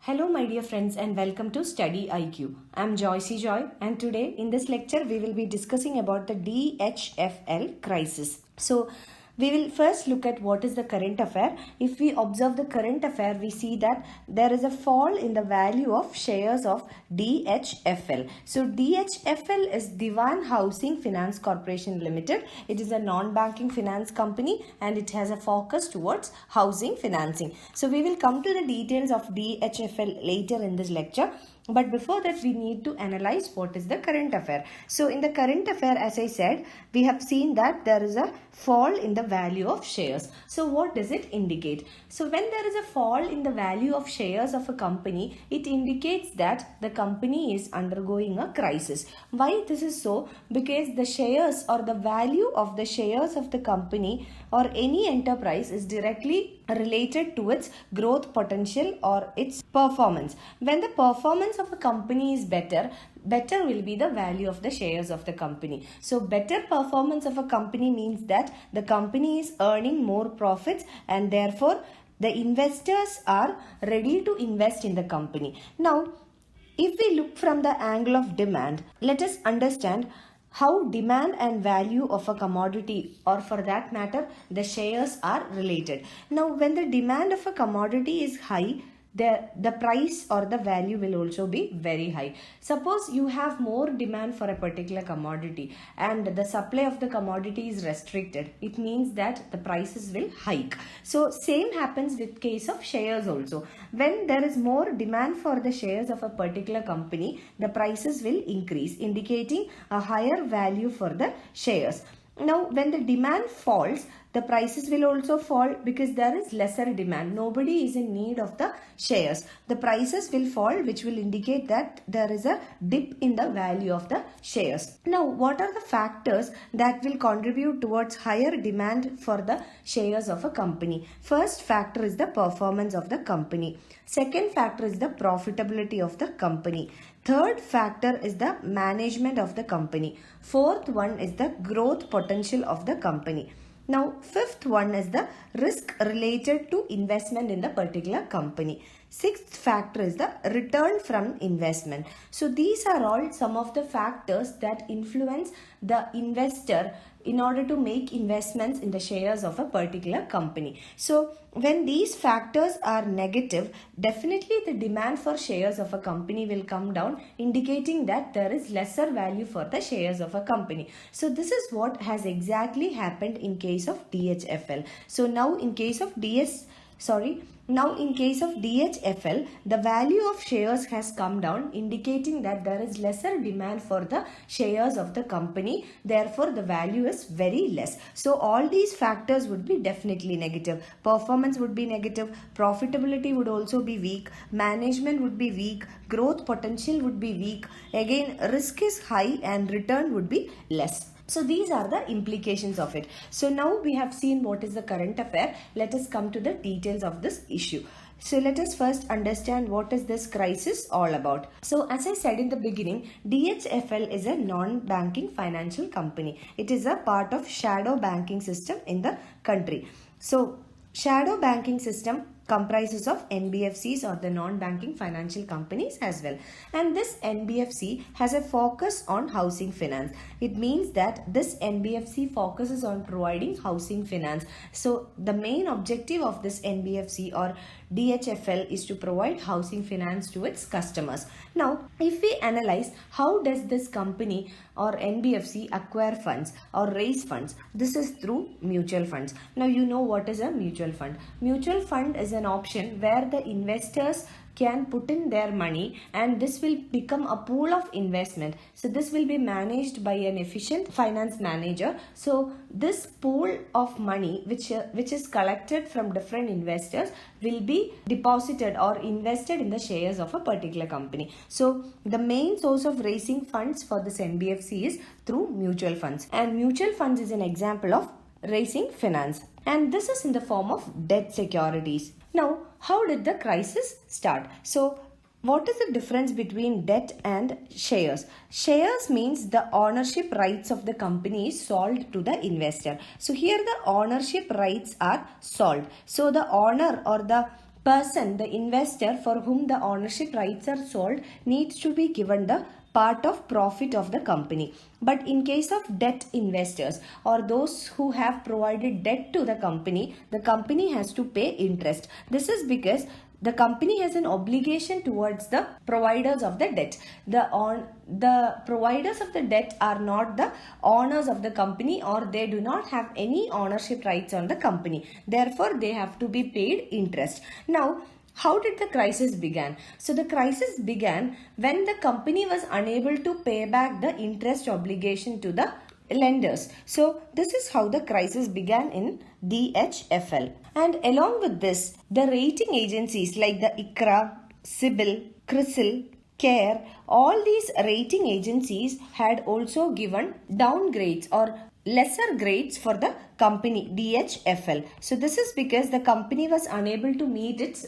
Hello my dear friends and welcome to StudyIQ. I am Joy and today in this lecture we will be discussing about the DHFL crisis. So we will first look at what is the current affair. If we observe the current affair, we see that there is a fall in the value of shares of DHFL. So DHFL is Diwan Housing Finance Corporation Limited. It is a non-banking finance company and it has a focus towards housing financing. So we will come to the details of DHFL later in this lecture. But before that, we need to analyze what is the current affair. So in the current affair, as I said, we have seen that there is a fall in the value of shares. So what does it indicate? So when there is a fall in the value of shares of a company, it indicates that the company is undergoing a crisis. Why this is so? Because the shares or the value of the shares of the company or any enterprise is directly related to its growth potential or its performance. When the performance of a company is better will be the value of the shares of the company. So better performance of a company means that the company is earning more profits and therefore the investors are ready to invest in the company. Now, if we look from the angle of demand, let us understand how demand and value of a commodity, or for that matter the shares, are related. Now when the demand of a commodity is high, the price or the value will also be very high. Suppose you have more demand for a particular commodity and the supply of the commodity is restricted. It means that the prices will hike. So same happens with case of shares also. When there is more demand for the shares of a particular company, the prices will increase, indicating a higher value for the shares. Now when the demand falls, the prices will also fall because there is lesser demand. Nobody is in need of the shares. The prices will fall, which will indicate that there is a dip in the value of the shares. Now, what are the factors that will contribute towards higher demand for the shares of a company? First factor is the performance of the company. Second factor is the profitability of the company. Third factor is the management of the company. Fourth one is the growth potential of the company. Now, fifth one is the risk related to investment in the particular company. Sixth factor is the return from investment. So these are all some of the factors that influence the investor in order to make investments in the shares of a particular company. So when these factors are negative, definitely the demand for shares of a company will come down, indicating that there is lesser value for the shares of a company. So this is what has exactly happened in case of DHFL. So now in case of DHFL, the value of shares has come down, indicating that there is lesser demand for the shares of the company. Therefore, the value is very less. So all these factors would be definitely negative. Performance would be negative. Profitability would also be weak. Management would be weak. Growth potential would be weak. Again, risk is high and return would be less. So these are the implications of it. So now we have seen what is the current affair. Let us come to the details of this issue. So let us first understand what is this crisis all about. So as I said in the beginning, DHFL is a non-banking financial company. It is a part of shadow banking system in the country. So shadow banking system comprises of NBFCs or the non-banking financial companies as well. And this NBFC has a focus on housing finance. It means that this NBFC focuses on providing housing finance. So the main objective of this NBFC or DHFL is to provide housing finance to its customers. Now, if we analyze how does this company or NBFC acquire funds or raise funds, this is through mutual funds. Now you know what is a mutual fund. Mutual fund is an option where the investors can put in their money and this will become a pool of investment. So this will be managed by an efficient finance manager. So this pool of money which is collected from different investors will be deposited or invested in the shares of a particular company. So the main source of raising funds for this NBFC is through mutual funds, and mutual funds is an example of raising finance, and this is in the form of debt securities. Now, how did the crisis start? So, what is the difference between debt and shares? Shares means the ownership rights of the company is sold to the investor. So, here the ownership rights are sold. So, the owner or the person, the investor for whom the ownership rights are sold, needs to be given the part of profit of the company. But in case of debt investors or those who have provided debt to the company has to pay interest. This is because the company has an obligation towards the providers of the debt. The providers of the debt are not the owners of the company, or they do not have any ownership rights on the company. Therefore, they have to be paid interest. Now, how did the crisis began? So the crisis began when the company was unable to pay back the interest obligation to the lenders. So this is how the crisis began in DHFL. And along with this, the rating agencies like the ICRA, CIBIL, CRISIL, CARE, all these rating agencies had also given downgrades or lesser grades for the company DHFL. So this is because the company was unable to meet its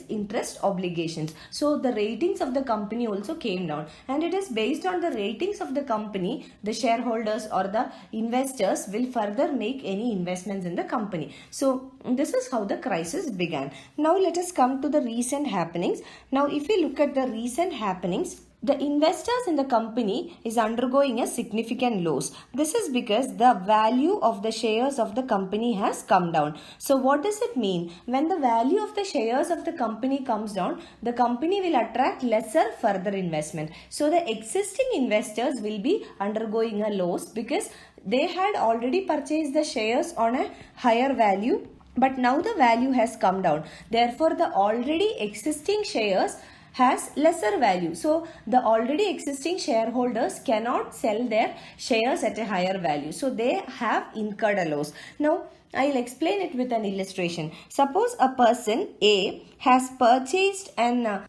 interest obligations. So the ratings of the company also came down, and it is based on the ratings of the company the shareholders or the investors will further make any investments in the company. So this is how the crisis began. Now let us come to the recent happenings. Now if we look at the recent happenings, the investors in the company is undergoing a significant loss. This is because the value of the shares of the company has come down. So what does it mean? When the value of the shares of the company comes down, the company will attract lesser further investment. So the existing investors will be undergoing a loss because they had already purchased the shares on a higher value, but now the value has come down. Therefore, the already existing shares has lesser value. So the already existing shareholders cannot sell their shares at a higher value. So they have incurred a loss. Now I'll explain it with an illustration. Suppose a person A has purchased a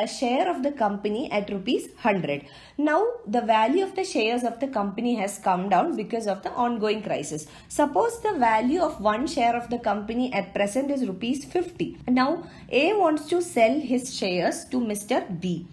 share of the company at rupees 100. Now the value of the shares of the company has come down because of the ongoing crisis. Suppose the value of one share of the company at present is rupees 50. Now A wants to sell his shares to Mr. B.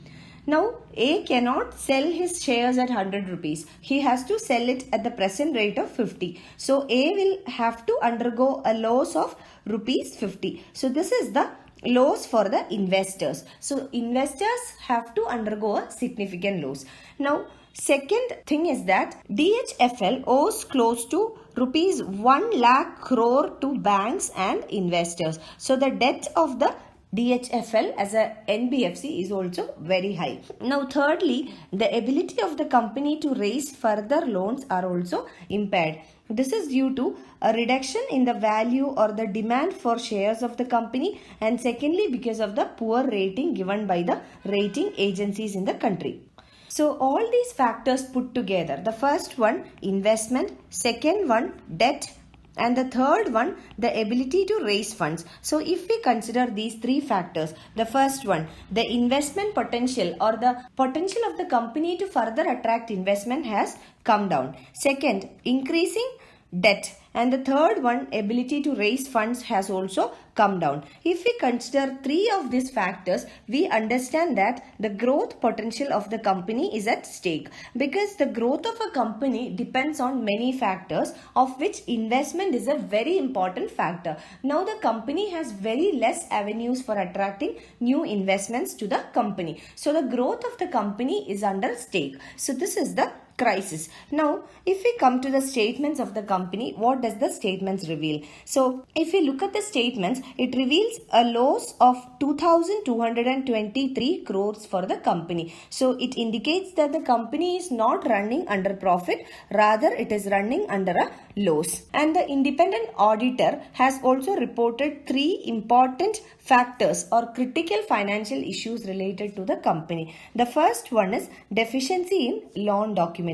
Now A cannot sell his shares at 100 rupees. He has to sell it at the present rate of 50. So A will have to undergo a loss of rupees 50. So this is the loss for the investors. So investors have to undergo a significant loss. Now second thing is that DHFL owes close to rupees 1 lakh crore to banks and investors. So the debt of the DHFL as a NBFC is also very high. Now thirdly, the ability of the company to raise further loans are also impaired. This is due to a reduction in the value or the demand for shares of the company, and secondly because of the poor rating given by the rating agencies in the country. So all these factors put together, the first one investment, second one debt, and the third one, the ability to raise funds. So if we consider these three factors, the first one, the investment potential or the potential of the company to further attract investment has come down. Second, increasing debt. And the third one, ability to raise funds, has also come down. If we consider three of these factors, we understand that the growth potential of the company is at stake, because the growth of a company depends on many factors, of which investment is a very important factor. Now the company has very less avenues for attracting new investments to the company. So the growth of the company is under stake. So this is the crisis. Now, if we come to the statements of the company, what does the statements reveal? So, if we look at the statements, it reveals a loss of 2,223 crores for the company. So, it indicates that the company is not running under profit, rather it is running under a loss. And the independent auditor has also reported three important factors or critical financial issues related to the company. The first one is deficiency in loan documentation.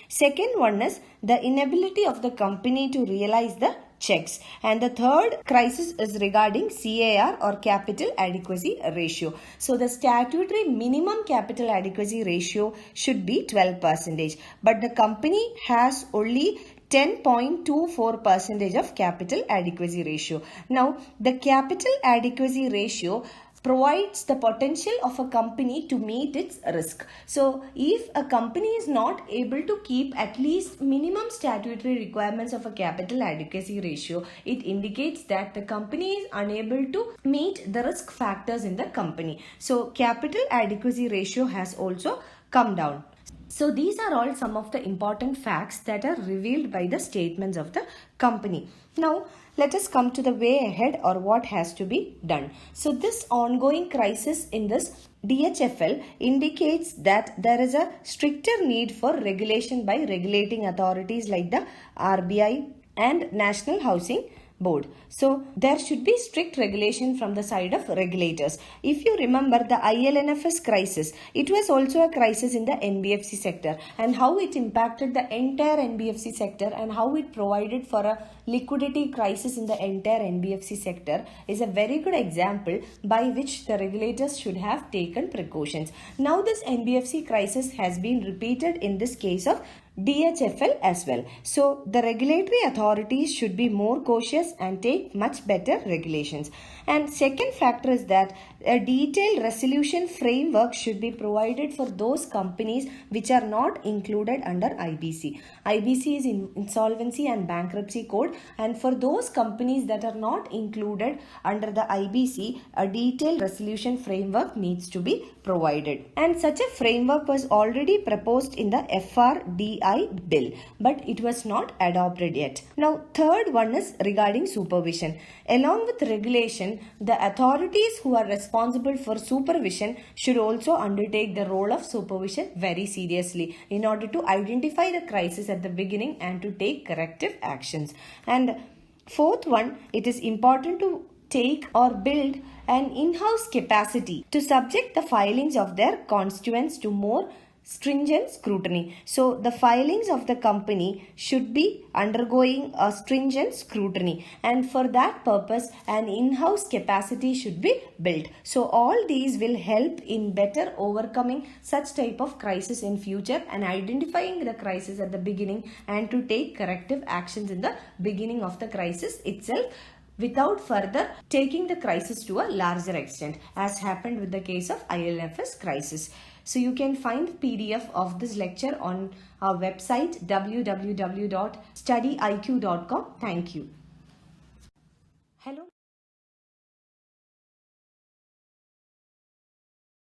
Second one is the inability of the company to realize the checks. And the third crisis is regarding CAR or capital adequacy ratio. So the statutory minimum capital adequacy ratio should be 12%, but the company has only 10.24% of capital adequacy ratio. Now, the capital adequacy ratio provides the potential of a company to meet its risk. So if a company is not able to keep at least minimum statutory requirements of a capital adequacy ratio, it indicates that the company is unable to meet the risk factors in the company. So capital adequacy ratio has also come down. So these are all some of the important facts that are revealed by the statements of the company. Now let us come to the way ahead, or what has to be done. So this ongoing crisis in this DHFL indicates that there is a stricter need for regulation by regulating authorities like the RBI and National Housing Board. So there should be strict regulation from the side of regulators. If you remember the ILNFS crisis, it was also a crisis in the NBFC sector, and how it impacted the entire NBFC sector and how it provided for a liquidity crisis in the entire NBFC sector is a very good example by which the regulators should have taken precautions. Now this NBFC crisis has been repeated in this case of DHFL as well. So the regulatory authorities should be more cautious and take much better regulations. And second factor is that a detailed resolution framework should be provided for those companies which are not included under IBC. IBC is in Insolvency and Bankruptcy Code, and for those companies that are not included under the IBC, a detailed resolution framework needs to be provided. And such a framework was already proposed in the FRDI bill, but it was not adopted yet. Now third one is regarding supervision. Along with regulation, the authorities who are responsible for supervision should also undertake the role of supervision very seriously in order to identify the crisis at the beginning and to take corrective actions. And fourth one, it is important to take or build an in-house capacity to subject the filings of their constituents to more stringent scrutiny. So the filings of the company should be undergoing a stringent scrutiny, and for that purpose an in-house capacity should be built. So all these will help in better overcoming such type of crisis in future and identifying the crisis at the beginning and to take corrective actions in the beginning of the crisis itself, without further taking the crisis to a larger extent, as happened with the case of ILFS crisis. So you can find the PDF of this lecture on our website www.studyiq.com. Thank you. Hello.